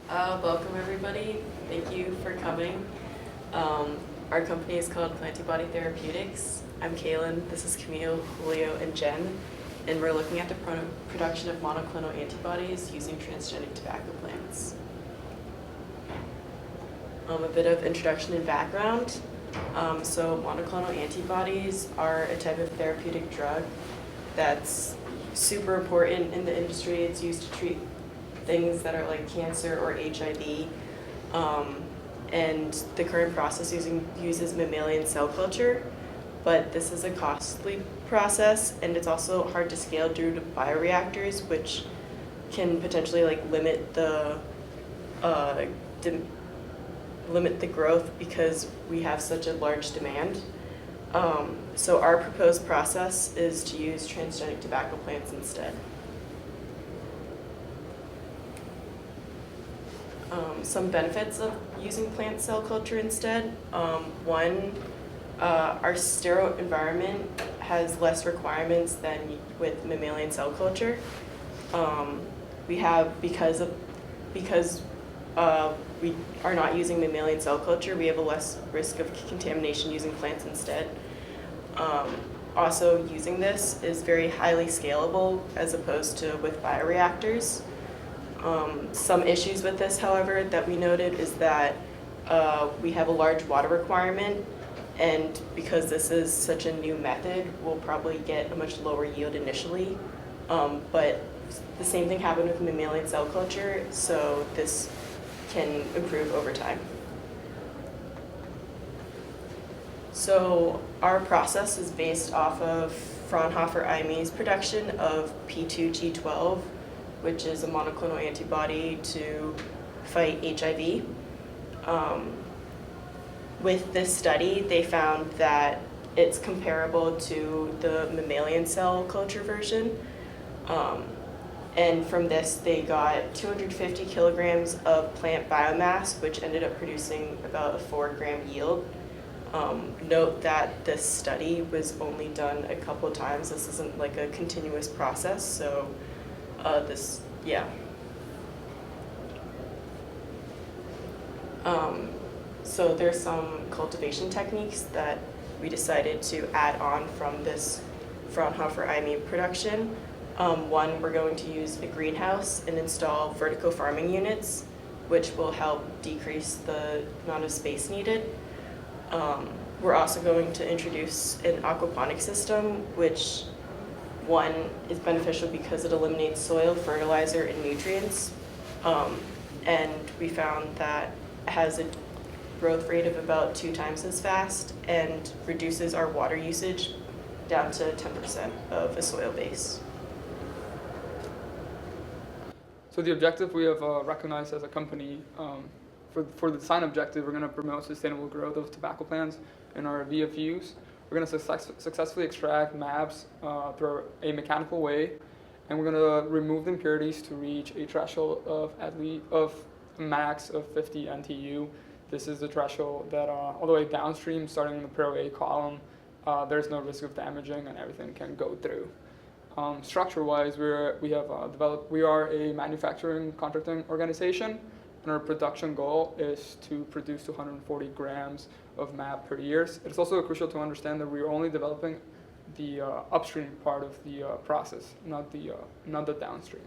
Welcome everybody. Thank you for coming. Our company is called Plantibody Therapeutics. I'm Kalyn, this is Kamile, Julio, and Jen, and we're looking at the production of monoclonal antibodies using transgenic tobacco plants. A bit of introduction and background. So monoclonal antibodies are a type of therapeutic drug that's super important in the industry. It's used to treat things that are like cancer or HIV. And the current process uses mammalian cell culture, but this is a costly process, and it's also hard to scale due to bioreactors, which can potentially limit the growth because we have such a large demand. So our proposed process is to use transgenic tobacco plants instead. Some benefits of using plant cell culture instead. One, our sterile environment has less requirements than with mammalian cell culture. We have, because we are not using mammalian cell culture, we have a less risk of contamination using plants instead. Also, using this is very highly scalable as opposed to with bioreactors. Some issues with this, however, that we noted is that we have a large water requirement, and because this is such a new method, we'll probably get a much lower yield initially. But the same thing happened with mammalian cell culture, so this can improve over time. So our process is based off of Fraunhofer imese production of P2G12, which is a monoclonal antibody to fight HIV. With this study, they found that it's comparable to the mammalian cell culture version. And from this, they got 250 kilograms of plant biomass, which ended up producing about a 4-gram yield. Note that this study was only done a couple of times. This isn't like a continuous process, so So there's some cultivation techniques that we decided to add on from this Fraunhofer imese production. One, we're going to use a greenhouse and install vertical farming units, which will help decrease the amount of space needed. We're also going to introduce an aquaponics system, which one is beneficial because it eliminates soil, fertilizer, and nutrients. And we found that it has a growth rate of about 2 times as fast and reduces our water usage down to 10% of a soil base. So the objective we have recognized as a company, for the design objective, we're going to promote sustainable growth of tobacco plants in our VFUs. We're going to successfully extract MABs through a mechanical way, and we're going to remove the impurities to reach a threshold of a max of 50 NTU. This is the threshold that all the way downstream, starting in the Pro A column, there's no risk of damaging and everything can go through. Structure-wise, we are a manufacturing contracting organization, and our production goal is to produce 240 grams of MAB per year. It's also crucial to understand that we're only developing the upstream part of the process, not the downstream.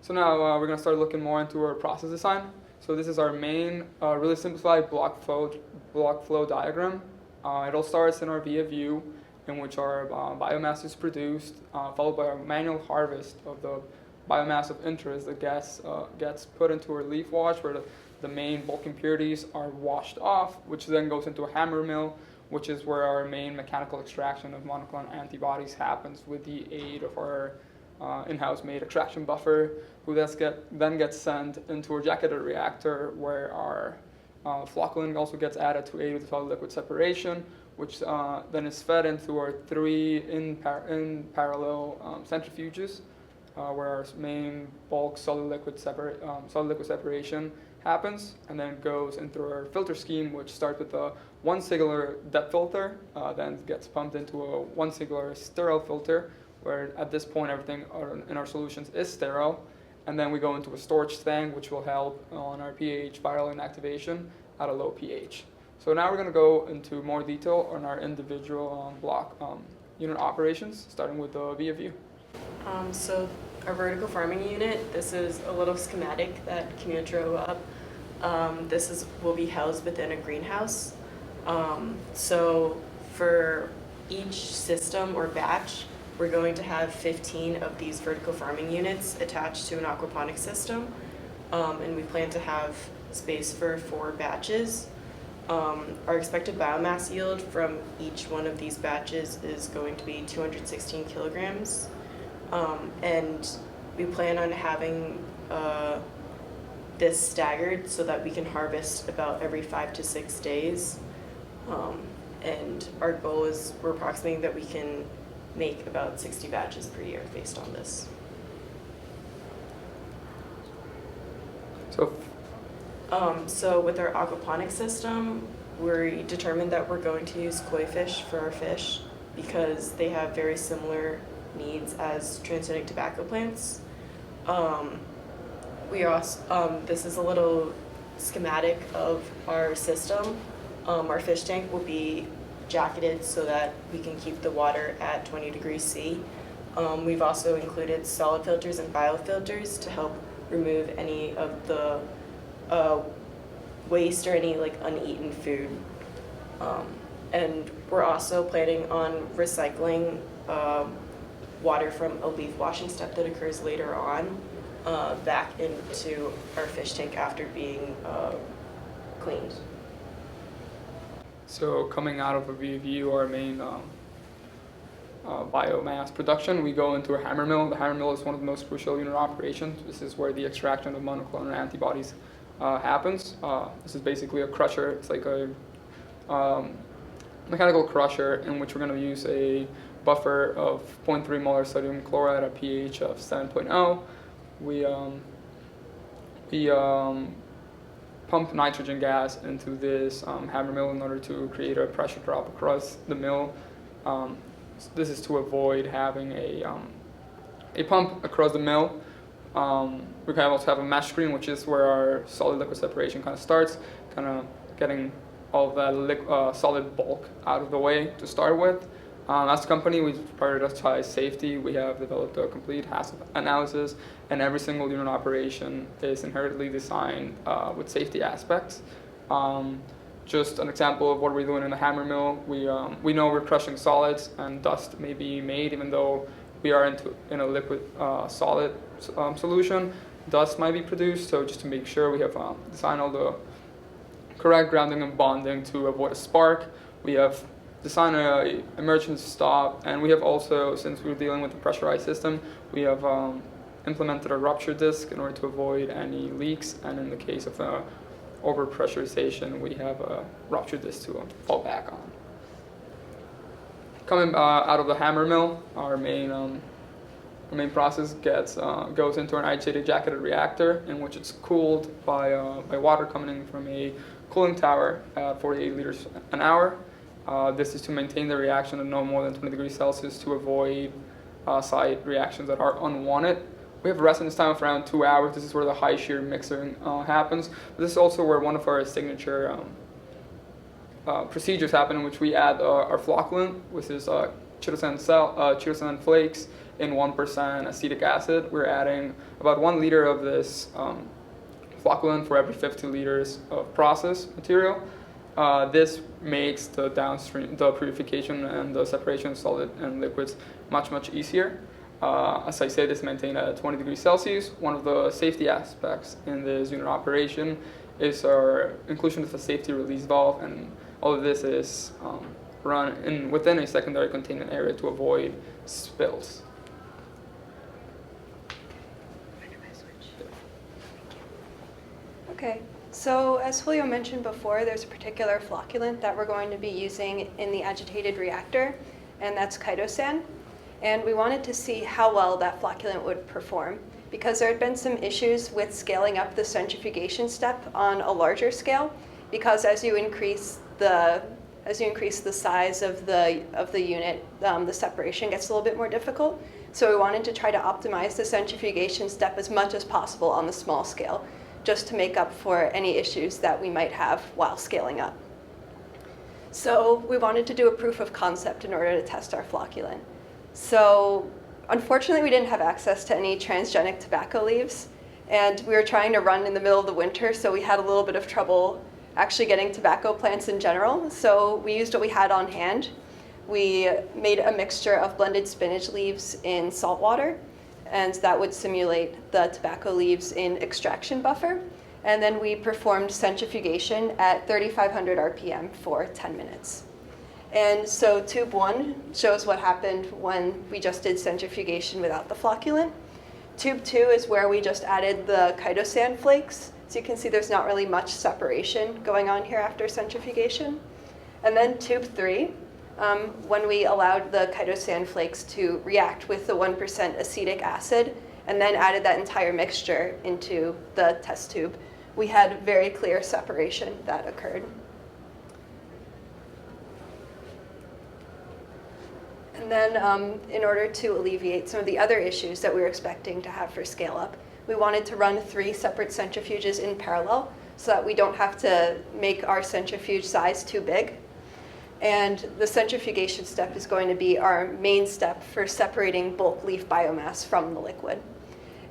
So now we're going to start looking more into our process design. So this is our main, really simplified block flow diagram. It all starts in our VFU, in which our biomass is produced, followed by our manual harvest of the biomass of interest that gets put into our leaf wash, where the main bulk impurities are washed off, which then goes into a hammer mill, which is where our main mechanical extraction of monoclonal antibodies happens with the aid of our in-house made extraction buffer, who then gets sent into our Agitated reactor, where our flocculant also gets added to aid with solid liquid separation, which then is fed into our 3 in parallel centrifuges, where our main bulk solid liquid separation happens, and then goes into our filter scheme, which starts with a 1 singular depth filter, then gets pumped into a 1 singular sterile filter, where at this point everything in our solutions is sterile, And then we go into a storage tank, which will help on our pH viral inactivation at a low pH. So now we're going to go into more detail on our individual block unit operations, starting with the VFU. So our vertical farming unit, this is a little schematic that Kamile drew up. Will be housed within a greenhouse. So for each system or batch, we're going to have 15 of these vertical farming units attached to an aquaponics system. And we plan to have space for 4 batches. Our expected biomass yield from each one of these batches is going to be 216 kilograms. And we plan on having this staggered so that we can harvest about every 5 to 6 days. And our goal is we're approximating that we can make about 60 batches per year based on this. So with our aquaponics system, we determined that we're going to use koi fish for our fish because they have very similar needs as transgenic tobacco plants. We also, this is a little schematic of our system. Our fish tank will be jacketed so that we can keep the water at 20 degrees C. We've also included solid filters and biofilters to help remove any of the waste or any like uneaten food. And we're also planning on recycling water from a leaf washing step that occurs later on back into our fish tank after being cleaned. So coming out of a VFU, our main biomass production, we go into a hammer mill. The hammer mill is one of the most crucial unit operations. This is where the extraction of monoclonal antibodies happens. This is basically a crusher. It's like a mechanical crusher in which we're going to use a buffer of 0.3 molar sodium chloride at a pH of 7.0. We pump nitrogen gas into this hammer mill in order to create a pressure drop across the mill. This is to avoid having a pump across the mill. We can also have a mesh screen, which is where our solid liquid separation kind of starts, kind of getting all of that solid bulk out of the way to start with. As a company, we prioritize safety. We have developed a complete hazard analysis, and every single unit operation is inherently designed with safety aspects. Just an example of what we're doing in the hammer mill, we know we're crushing solids, and dust may be made even though we are in a liquid solid solution. Dust might be produced, so just to make sure we have designed all the correct grounding and bonding to avoid a spark. We have designed an emergency stop, and we have also, since we're dealing with a pressurized system, we have implemented a rupture disc in order to avoid any leaks, and in the case of overpressurization, we have a rupture disc to fall back on. Coming out of the hammer mill, our main process goes into an agitated jacketed reactor, in which it's cooled by water coming in from a cooling tower at 48 liters an hour. This is to maintain the reaction at no more than 20 degrees Celsius to avoid side reactions that are unwanted. We have a residence time of around 2 hours. This is where the high shear mixing happens. But this is also where one of our signature procedures happen, in which we add our flocculant, which is chitosan flakes in 1% acetic acid. We're adding about 1 liter of this flocculant for every 50 liters of process material. This makes the purification and the separation of solid and liquids much easier. As I say, this is maintained at 20 degrees Celsius. One of the safety aspects in this unit operation is our inclusion of a safety release valve, and all of this is run within a secondary containment area to avoid spills. Okay, so as Julio mentioned before, there's a particular flocculant that we're going to be using in the agitated reactor, and that's chitosan. And we wanted to see how well that flocculant would perform, because there had been some issues with scaling up the centrifugation step on a larger scale, because as you increase the size of the unit, the separation gets a little bit more difficult. So we wanted to try to optimize the centrifugation step as much as possible on the small scale, just to make up for any issues that we might have while scaling up. So we wanted to do a proof of concept in order to test our flocculant. So unfortunately, we didn't have access to any transgenic tobacco leaves, and we were trying to run in the middle of the winter, so we had a little bit of trouble actually getting tobacco plants in general. So we used what we had on hand. We made a mixture of blended spinach leaves in salt water, and that would simulate the tobacco leaves in extraction buffer. And then we performed centrifugation at 3,500 RPM for 10 minutes. And so tube 1 shows what happened when we just did centrifugation without the flocculant. Tube 2 is where we just added the chitosan flakes. So you can see there's not really much separation going on here after centrifugation. And then tube 3, when we allowed the chitosan flakes to react with the 1% acetic acid and then added that entire mixture into the test tube, we had very clear separation that occurred. And then in order to alleviate some of the other issues that we were expecting to have for scale up, we wanted to run 3 separate centrifuges in parallel so that we don't have to make our centrifuge size too big. And the centrifugation step is going to be our main step for separating bulk leaf biomass from the liquid.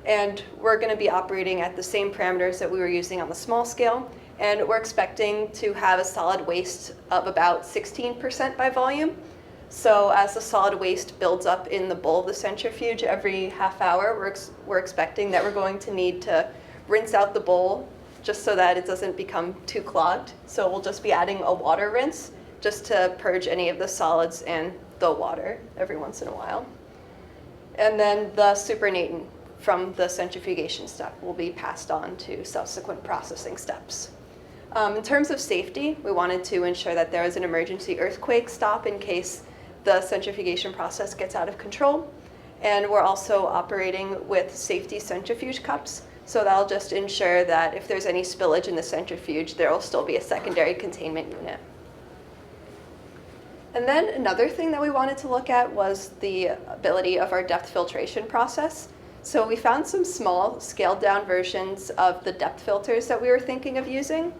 And we're going to be operating at the same parameters that we were using on the small scale. And we're expecting to have a solid waste of about 16% by volume. So as the solid waste builds up in the bowl of the centrifuge every half hour, we're expecting that we're going to need to rinse out the bowl just so that it doesn't become too clogged. So we'll just be adding a water rinse just to purge any of the solids and the water every once in a while. And then the supernatant from the centrifugation step will be passed on to subsequent processing steps. In terms of safety, we wanted to ensure that there was an emergency earthquake stop in case the centrifugation process gets out of control. And we're also operating with safety centrifuge cups, so that'll just ensure that if there's any spillage in the centrifuge, there will still be a secondary containment unit. And then another thing that we wanted to look at was the ability of our depth filtration process. So we found some small scaled down versions of the depth filters that we were thinking of using.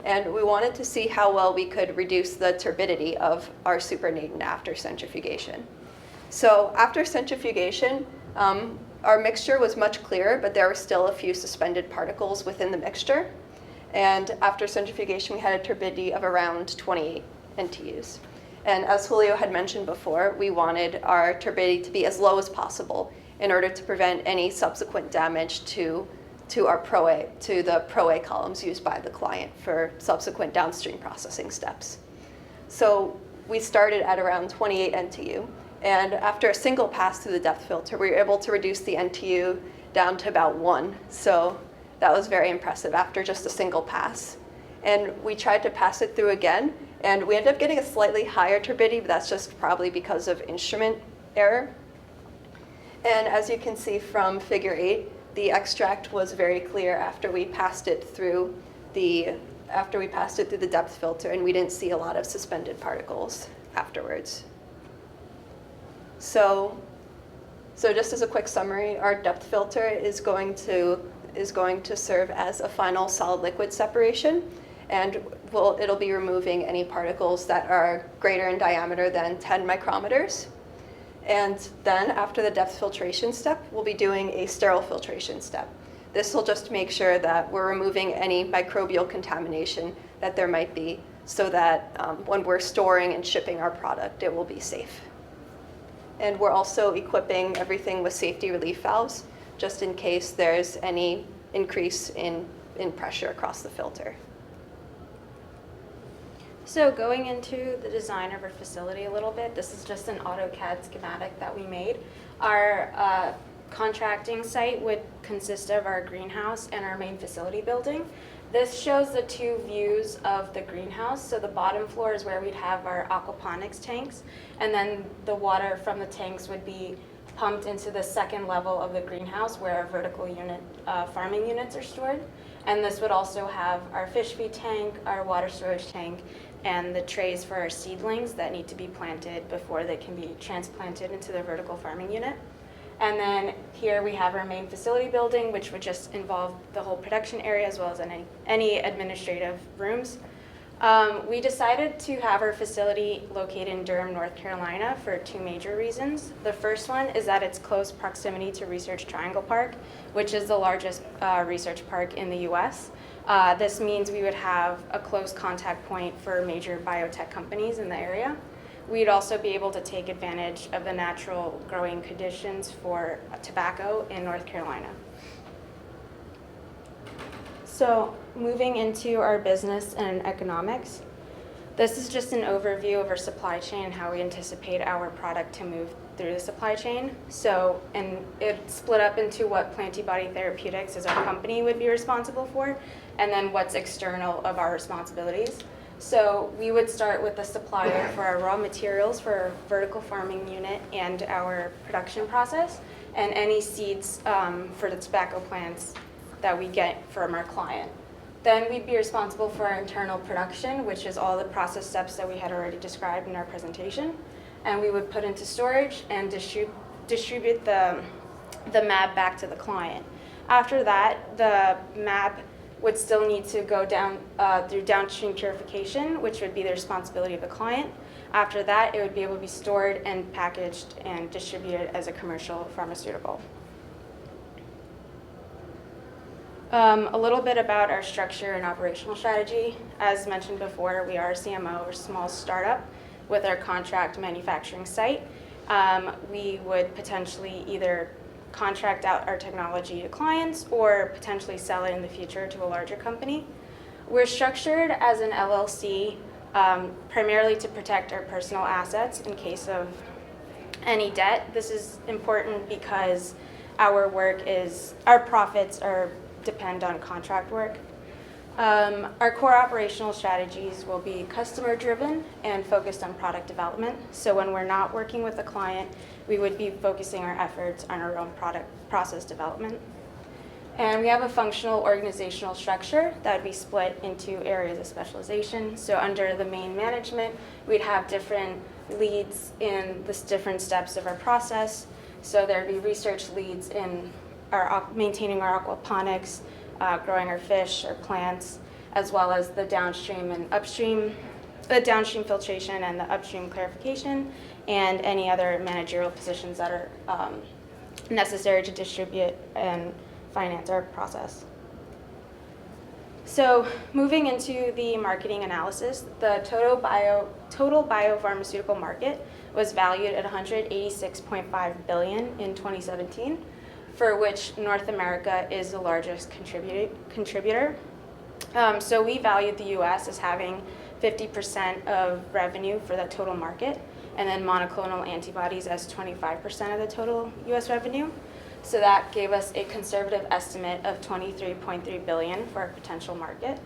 And we wanted to see how well we could reduce the turbidity of our supernatant after centrifugation. So after centrifugation, our mixture was much clearer, but there were still a few suspended particles within the mixture. And after centrifugation, we had a turbidity of around 28 NTUs. And as Julio had mentioned before, we wanted our turbidity to be as low as possible in order to prevent any subsequent damage to our the Pro-A columns used by the client for subsequent downstream processing steps. So we started at around 28 NTU, and after a single pass through the depth filter, we were able to reduce the NTU down to about 1. So that was very impressive after just a single pass. And we tried to pass it through again, and we ended up getting a slightly higher turbidity, but that's just probably because of instrument error. And as you can see from figure 8, the extract was very clear after we passed it through the depth filter, and we didn't see a lot of suspended particles afterwards. So just as a quick summary, our depth filter is going to serve as a final solid liquid separation, and it'll be removing any particles that are greater in diameter than 10 micrometers. And then after the depth filtration step, we'll be doing a sterile filtration step. This will just make sure that we're removing any microbial contamination that there might be, so that when we're storing and shipping our product, it will be safe. And we're also equipping everything with safety relief valves, just in case there's any increase in pressure across the filter. So going into the design of our facility a little bit, this is just an AutoCAD schematic that we made. Our contracting site would consist of our greenhouse and our main facility building. This shows the 2 views of the greenhouse. So the bottom floor is where we'd have our aquaponics tanks, and then the water from the tanks would be pumped into the second level of the greenhouse where our vertical unit farming units are stored. And this would also have our fish feed tank, our water storage tank, and the trays for our seedlings that need to be planted before they can be transplanted into the vertical farming unit. And then here we have our main facility building, which would just involve the whole production area as well as any administrative rooms. We decided to have our facility located in Durham, North Carolina for two major reasons. The first one is that it's close proximity to Research Triangle Park, which is the largest research park in the US. This means we would have a close contact point for major biotech companies in the area. We'd also be able to take advantage of the natural growing conditions for tobacco in North Carolina. So moving into our business and economics, this is just an overview of our supply chain and how we anticipate our product to move through the supply chain. So, and it's split up into what Plantibody Therapeutics as our company would be responsible for, and then what's external of our responsibilities. So we would start with the supplier for our raw materials for our vertical farming unit and our production process, and any seeds for the tobacco plants that we get from our client. Then we'd be responsible for our internal production, which is all the process steps that we had already described in our presentation. And we would put into storage and distribute the MAB back to the client. After that, the MAB would still need to go down through downstream purification, which would be the responsibility of the client. After that, it would be able to be stored and packaged and distributed as a commercial pharmaceutical. A little bit about our structure and operational strategy. As mentioned before, we are a CMO, or small startup, with our contract manufacturing site. We would potentially either contract out our technology to clients or potentially sell it in the future to a larger company. We're structured as an LLC primarily to protect our personal assets in case of any debt. This is important because our profits depend on contract work. Our core operational strategies will be customer driven and focused on product development. So when we're not working with a client, we would be focusing our efforts on our own product process development. And we have a functional organizational structure that would be split into areas of specialization. So under the main management, we'd have different leads in the different steps of our process. So there'd be research leads in maintaining our aquaponics, growing our fish or plants, as well as the downstream and upstream, the downstream filtration and the upstream clarification, and any other managerial positions that are necessary to distribute and finance our process. So moving into the marketing analysis, the total biopharmaceutical market was valued at $186.5 billion in 2017. For which North America is the largest contributor. So we valued the US as having 50% of revenue for the total market, and then monoclonal antibodies as 25% of the total US revenue. So that gave us a conservative estimate of $23.3 billion for our potential market.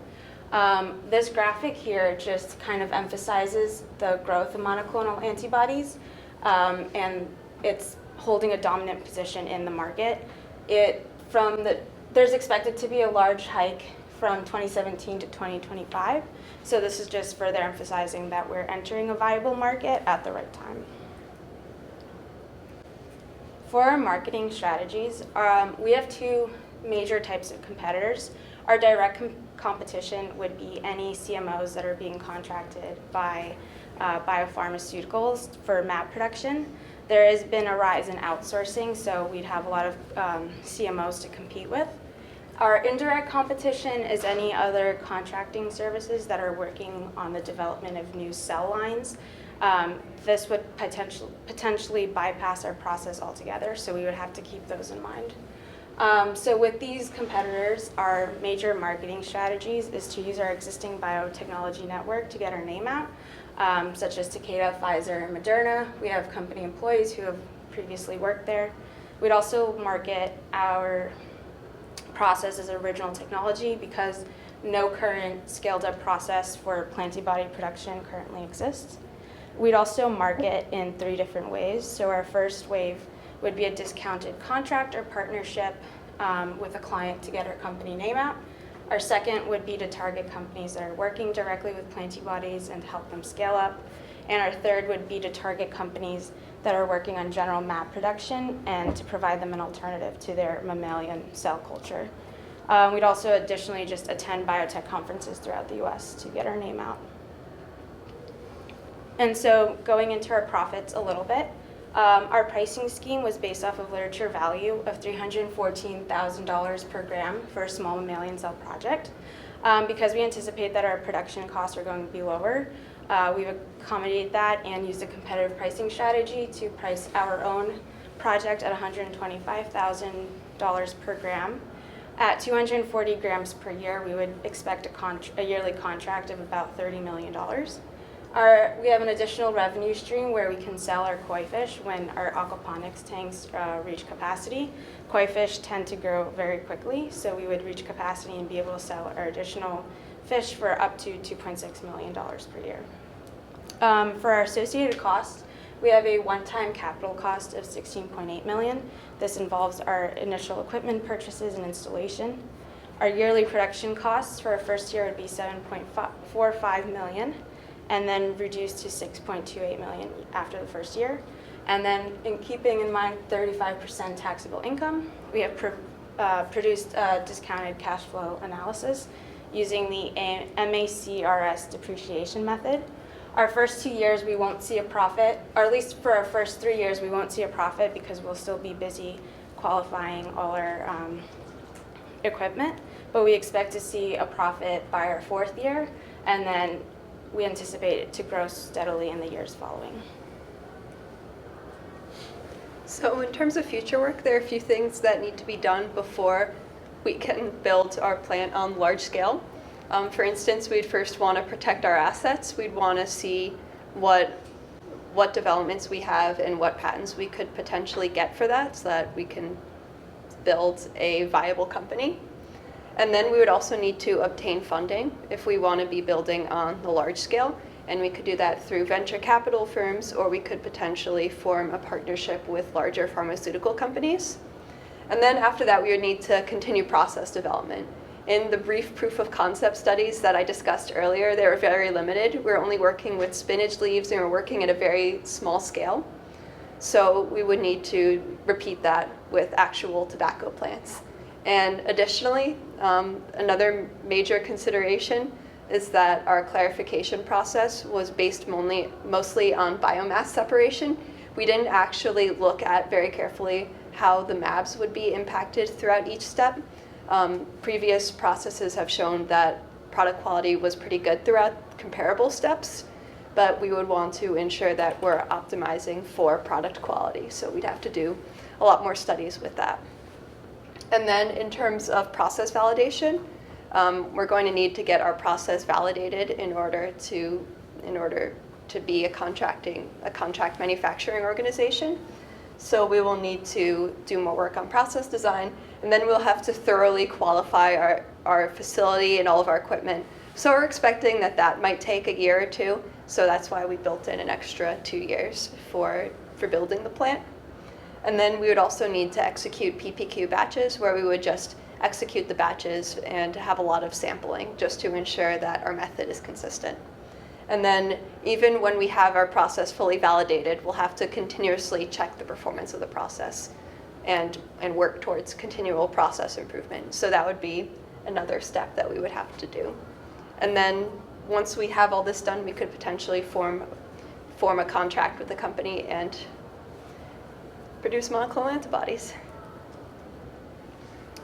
This graphic here just kind of emphasizes the growth of monoclonal antibodies, and it's holding a dominant position in the market. There's expected to be a large hike from 2017 to 2025. So this is just further emphasizing that we're entering a viable market at the right time. For our marketing strategies, we have two major types of competitors. Our direct competition would be any CMOs that are being contracted by biopharmaceuticals for MAB production. There has been a rise in outsourcing, so we'd have a lot of CMOs to compete with. Our indirect competition is any other contracting services that are working on the development of new cell lines. This would potentially bypass our process altogether, so we would have to keep those in mind. So with these competitors, our major marketing strategies is to use our existing biotechnology network to get our name out, such as Takeda, Pfizer, and Moderna. We have company employees who have previously worked there. We'd also market our process as original technology because no current scaled-up process for Plantibody production currently exists. We'd also market in 3 different ways. So our first wave would be a discounted contract or partnership with a client to get our company name out. Our second would be to target companies that are working directly with Plantibodies and help them scale up. And our third would be to target companies that are working on general map production and to provide them an alternative to their mammalian cell culture. We'd also additionally just attend biotech conferences throughout the US to get our name out. And so going into our profits a little bit, our pricing scheme was based off of literature value of $314,000 per gram for a small mammalian cell project. Because we anticipate that our production costs are going to be lower, we've accommodated that and used a competitive pricing strategy to price our own project at $125,000 per gram. At 240 grams per year, we would expect a yearly contract of about $30 million. We have an additional revenue stream where we can sell our koi fish when our aquaponics tanks reach capacity. Koi fish tend to grow very quickly, so we would reach capacity and be able to sell our additional fish for up to $2.6 million per year. For our associated costs, we have a one-time capital cost of $16.8 million. This involves our initial equipment purchases and installation. Our yearly production costs for our first year would be $7.45 million, and then reduced to $6.28 million after the first year. And then in keeping in mind 35% taxable income, we have produced a discounted cash flow analysis using the MACRS depreciation method. Our first 2 years we won't see a profit, or at least for our first 3 years we won't see a profit because we'll still be busy qualifying all our equipment, but we expect to see a profit by our 4th year, and then we anticipate it to grow steadily in the years following. So in terms of future work, there are a few things that need to be done before we can build our plant on large scale. For instance, we'd first want to protect our assets. We'd want to see what developments we have and what patents we could potentially get for that so that we can build a viable company. And then we would also need to obtain funding if we want to be building on the large scale. And we could do that through venture capital firms, or we could potentially form a partnership with larger pharmaceutical companies. And then after that, we would need to continue process development. In the brief proof of concept studies that I discussed earlier, they were very limited. We're only working with spinach leaves and we're working at a very small scale. So we would need to repeat that with actual tobacco plants. And additionally, another major consideration is that our clarification process was based mostly on biomass separation. We didn't actually look at very carefully how the MABs would be impacted throughout each step. Previous processes have shown that product quality was pretty good throughout comparable steps, but we would want to ensure that we're optimizing for product quality. So we'd have to do a lot more studies with that. And then in terms of process validation, we're going to need to get our process validated in order to be a contract manufacturing organization. So we will need to do more work on process design, and then we'll have to thoroughly qualify our facility and all of our equipment. So we're expecting that might take a year or two, so that's why we built in an extra 2 years for building the plant. And then we would also need to execute PPQ batches, where we would just execute the batches and have a lot of sampling just to ensure that our method is consistent. And then even when we have our process fully validated, we'll have to continuously check the performance of the process and work towards continual process improvement. So that would be another step that we would have to do. And then once we have all this done, we could potentially form a contract with the company and produce monoclonal antibodies.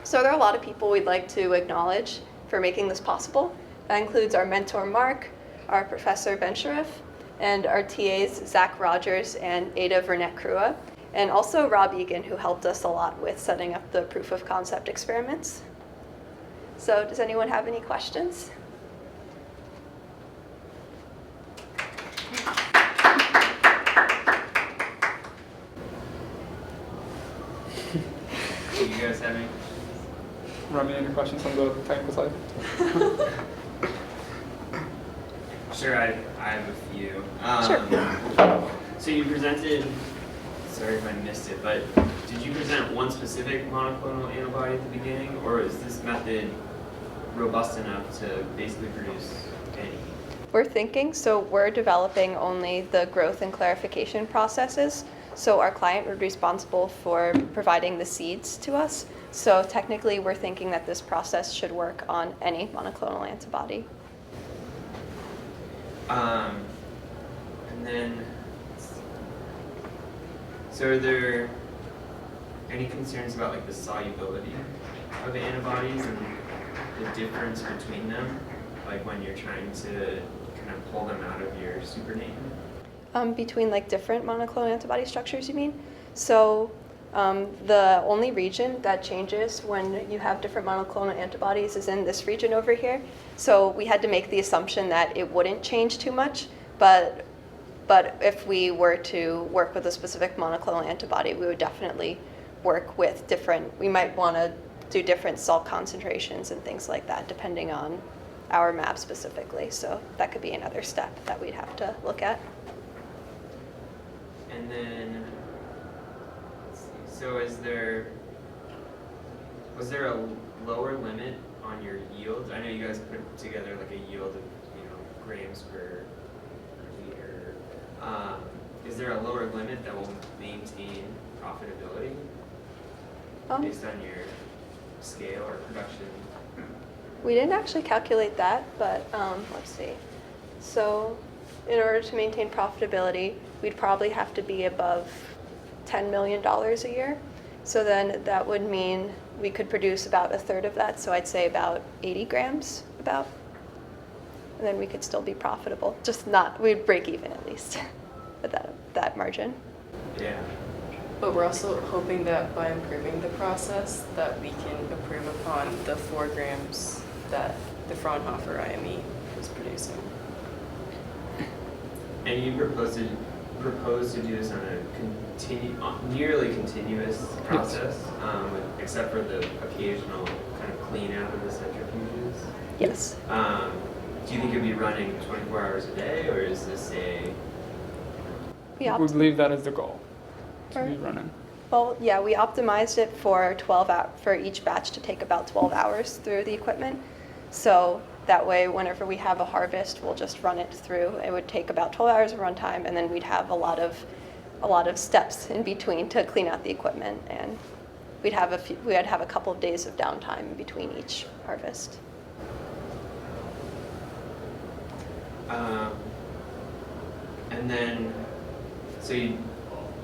So there are a lot of people we'd like to acknowledge for making this possible. That includes our mentor, Mark, our professor, Ben Sharif, and our TAs, Zach Rogers and Ada Vernet-Crua, and also Rob Egan, who helped us a lot with setting up the proof of concept experiments. So does anyone have any questions? Do you guys have any? Remy, any questions on the technical side? Sure, I have a few. Sure. So you presented, sorry if I missed it, but did you present one specific monoclonal antibody at the beginning, or is this method robust enough to basically produce any? We're developing only the growth and clarification processes. So our client would be responsible for providing the seeds to us. So technically, we're thinking that this process should work on any monoclonal antibody. And then, so are there any concerns about like the solubility of antibodies and the difference between them, like when you're trying to kind of pull them out of your supernatant? Between like different monoclonal antibody structures, you mean? So the only region that changes when you have different monoclonal antibodies is in this region over here. So we had to make the assumption that it wouldn't change too much, but if we were to work with a specific monoclonal antibody, we would definitely work with different, we might want to do different salt concentrations and things like that, depending on our map specifically. So that could be another step that we'd have to look at. And then, let's see, so was there a lower limit on your yield? I know you guys put together like a yield of, grams per liter. Is there a lower limit that will maintain profitability based on your scale or production? We didn't actually calculate that, but let's see. So in order to maintain profitability, we'd probably have to be above $10 million a year. So then that would mean we could produce about a third of that. So I'd say about 80 grams about. And then we could still be profitable. Just not, we'd break even at least at that margin. Yeah. But we're also hoping that by improving the process that we can improve upon the 4 grams that the Fraunhofer IME was producing. And you propose to do this on a nearly continuous process, except for the occasional kind of clean out of the centrifuges? Yes. Do you think you'll be running 24 hours a day, or is this We We believe that is the goal, to be running. Well, yeah, we optimized it for 12 hours for each batch to take about 12 hours through the equipment. So that way, whenever we have a harvest, we'll just run it through. It would take about 12 hours of runtime, and then we'd have a lot of steps in between to clean out the equipment, and we'd have a couple of days of downtime in between each harvest. And then, so you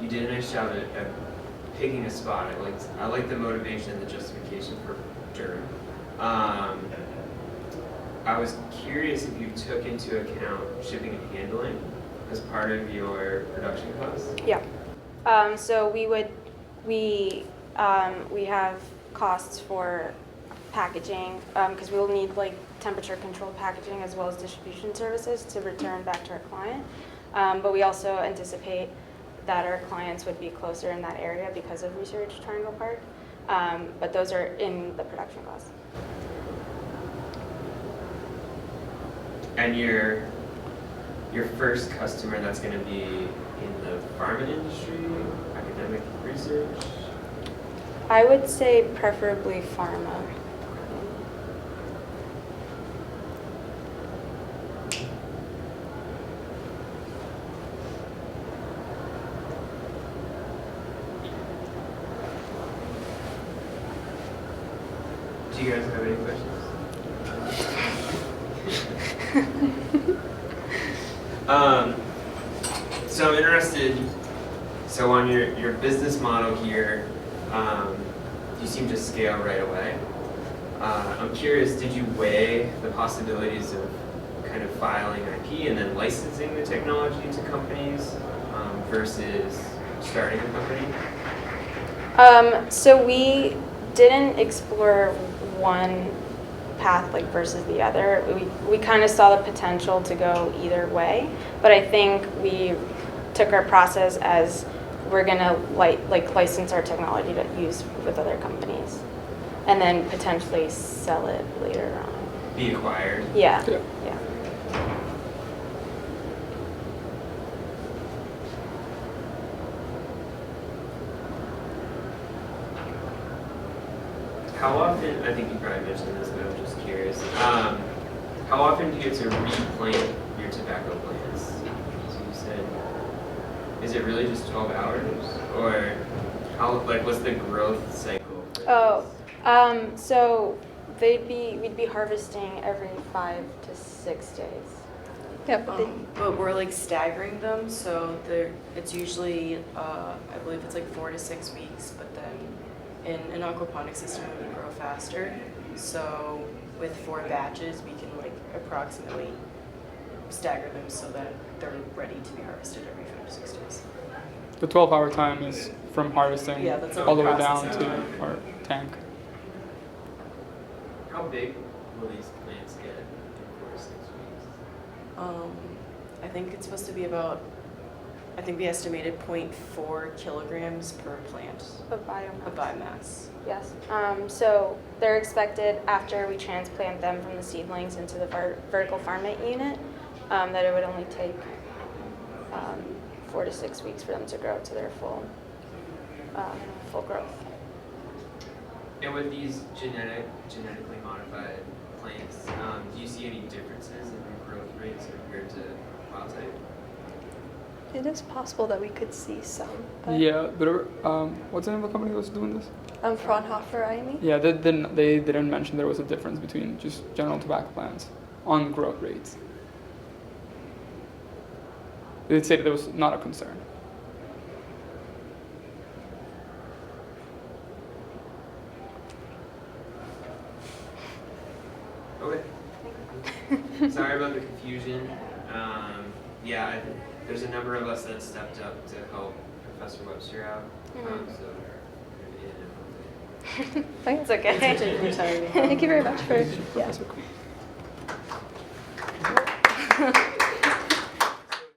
did a nice job at picking a spot. I like the motivation and the justification for dirt. I was curious if you took into account shipping and handling as part of your production costs. Yeah. So we have costs for packaging because we will need like temperature controlled packaging as well as distribution services to return back to our client. But we also anticipate that our clients would be closer in that area because of Research Triangle Park. But those are in the production costs. And your first customer, that's going to be in the pharma industry, academic research? I would say preferably pharma. Do you guys have any questions? So I'm interested, so on your business model here, you seem to scale right away. I'm curious, did you weigh the possibilities of kind of filing IP and then licensing the technology to companies versus starting a company? So we didn't explore one path like versus the other. We kind of saw the potential to go either way, but I think we took our process as we're gonna license our technology to use with other companies, and then potentially sell it later on. Be acquired? Yeah. Yeah. Yeah. How often, I think you probably mentioned this, but I'm just curious, how often do you get to replant your tobacco plants? So you said is it really just 12 hours? Or how, like, what's the growth cycle? For So we'd be harvesting every 5 to 6 days. Yep. But we're like staggering them, so it's usually, I believe it's like 4 to 6 weeks, but then in an aquaponics system we would grow faster. So with 4 batches, we can like approximately stagger them so that they're ready to be harvested every 5 to 6 days. The 12-hour time is from harvesting Yeah, that's all the way down processing. to our tank. How big will these plants get in 4 to 6 weeks? I think it's supposed to be about, I think we estimated 0.4 kilograms per plant Of biomass. of biomass. Yes. So they're expected after we transplant them from the seedlings into the vertical farming unit, that it would only take 4 to 6 weeks for them to grow to their full growth. And with these genetically modified plants, do you see any differences in their growth rates compared to wild type? It is possible that we could see some. But Yeah, what's the name of the company that was doing this? Fraunhofer, I mean. Yeah, they didn't mention there was a difference between just general tobacco plants on growth rates. They did say that there was not a concern. Okay. Sorry about the confusion. There's a number of us that stepped up to help Professor Webster out. So, I think it's okay. Thanks for taking your time. Thank you very much for. Professor Yeah. Cool.